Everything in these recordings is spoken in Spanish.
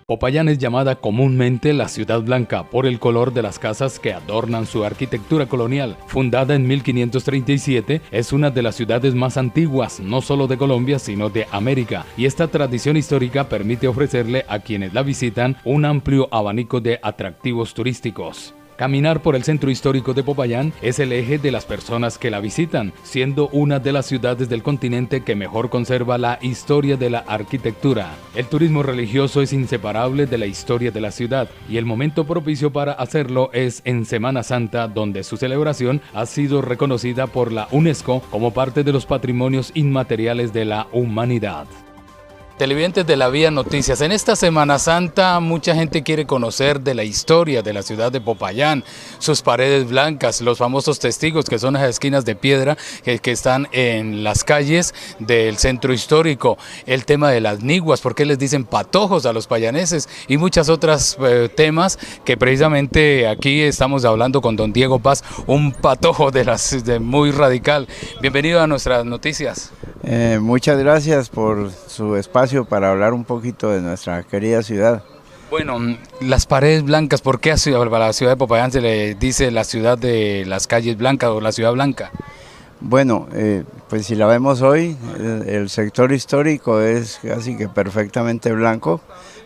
Popayán es llamada comúnmente la Ciudad Blanca por el color de las casas que adornan su arquitectura colonial. Fundada en 1537, es una de las ciudades más antiguas, no solo de Colombia, sino de América, y esta tradición histórica permite ofrecerle a quienes la visitan un amplio abanico de atractivos turísticos. Caminar por el centro histórico de Popayán es el eje de las personas que la visitan, siendo una de las ciudades del continente que mejor conserva la historia de la arquitectura. El turismo religioso es inseparable de la historia de la ciudad, y el momento propicio para hacerlo es en Semana Santa, donde su celebración ha sido reconocida por la UNESCO como parte de los patrimonios inmateriales de la humanidad. Televidentes de La Vía Noticias, en esta Semana Santa mucha gente quiere conocer de la historia de la ciudad de Popayán, sus paredes blancas, los famosos testigos que son las esquinas de piedra que están en las calles del centro histórico, el tema de las niguas, por qué les dicen patojos a los payaneses y muchos otros temas que precisamente aquí estamos hablando con don Diego Paz, un patojo de muy radical. Bienvenido a nuestras noticias. Muchas gracias por su espacio para hablar un poquito de nuestra querida ciudad. Bueno, las paredes blancas, ¿por qué a la ciudad de Popayán se le dice la ciudad de las calles blancas o la ciudad blanca? Bueno, pues si la vemos hoy, el sector histórico es casi que perfectamente blanco,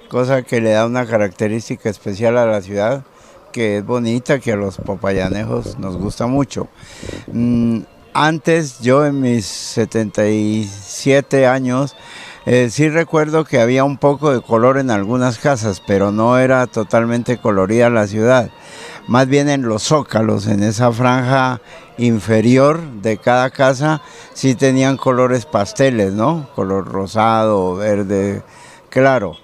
cosa que le da una característica especial a la ciudad, que es bonita, que a los popayanejos nos gusta mucho. Antes, yo en mis 77 años, sí recuerdo que había un poco de color en algunas casas, pero no era totalmente colorida la ciudad. Más bien en los zócalos, en esa franja inferior de cada casa, sí tenían colores pasteles, ¿no? Color rosado, verde, claro.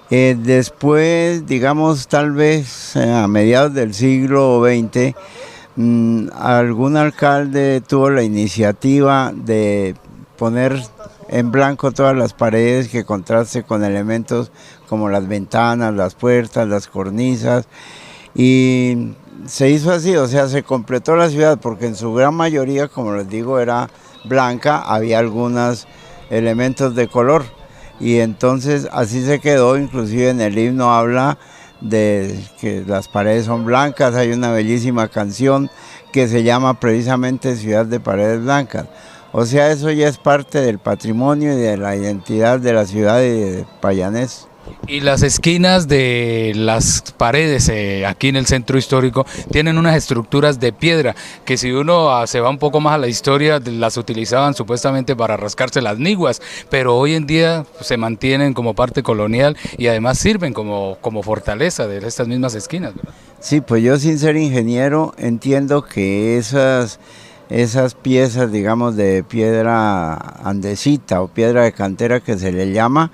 Después, digamos, tal vez a mediados del siglo XX, algún alcalde tuvo la iniciativa de poner en blanco todas las paredes que contraste con elementos como las ventanas, las puertas, las cornisas, y se hizo así, o sea, se completó la ciudad porque en su gran mayoría, como les digo, era blanca, había algunos elementos de color y entonces así se quedó. Inclusive en el himno habla de que las paredes son blancas. Hay una bellísima canción que se llama precisamente Ciudad de Paredes Blancas. O sea, eso ya es parte del patrimonio y de la identidad de la ciudad y de Payanés. Y las esquinas de las paredes aquí en el centro histórico tienen unas estructuras de piedra que, si uno se va un poco más a la historia, las utilizaban supuestamente para rascarse las niguas, pero hoy en día se mantienen como parte colonial y además sirven como fortaleza de estas mismas esquinas, ¿verdad? Sí, pues yo, sin ser ingeniero, entiendo que esas piezas, digamos, de piedra andesita o piedra de cantera que se le llama,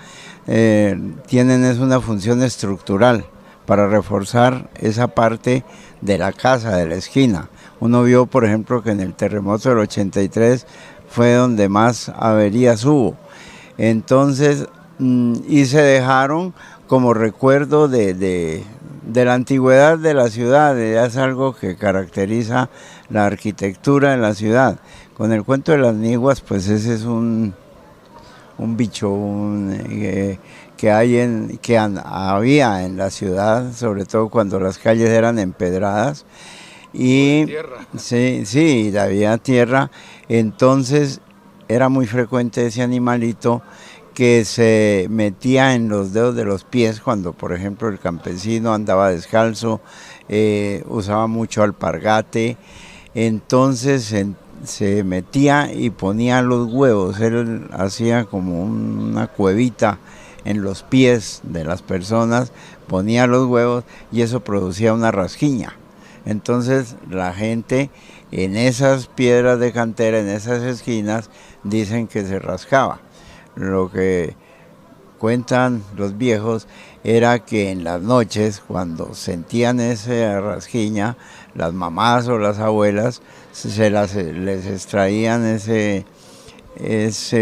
tienen una función estructural para reforzar esa parte de la casa, de la esquina. Uno vio, por ejemplo, que en el terremoto del 83 fue donde más averías hubo. Entonces, y se dejaron como recuerdo de la antigüedad de la ciudad. Es algo que caracteriza la arquitectura de la ciudad. Con el cuento de las niguas, pues ese es un bicho que había en la ciudad, sobre todo cuando las calles eran empedradas y sí, había tierra. Entonces era muy frecuente ese animalito que se metía en los dedos de los pies cuando, por ejemplo, el campesino andaba descalzo, usaba mucho alpargate. Entonces se metía y ponía los huevos. Él hacía como una cuevita en los pies de las personas, ponía los huevos y eso producía una rasquiña. Entonces la gente en esas piedras de cantera, en esas esquinas, dicen que se rascaba. Lo que cuentan los viejos era que en las noches, cuando sentían esa rasquiña, las mamás o las abuelas les extraían ese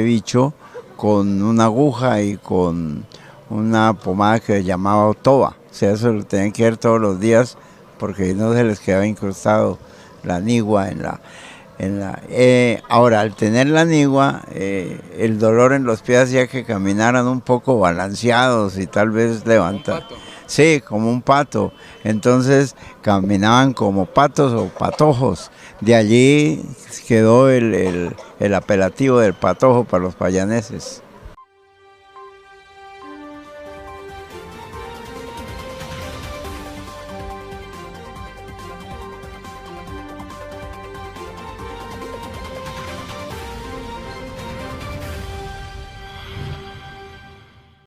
bicho con una aguja y con una pomada que se llamaba otoba. O sea, eso lo tenían que ver todos los días porque no se les quedaba incrustado la nigua Ahora, al tener la nigua, el dolor en los pies hacía que caminaran un poco balanceados y tal vez levantar. Sí, como un pato. Entonces caminaban como patos o patojos. De allí quedó el apelativo del patojo para los payaneses.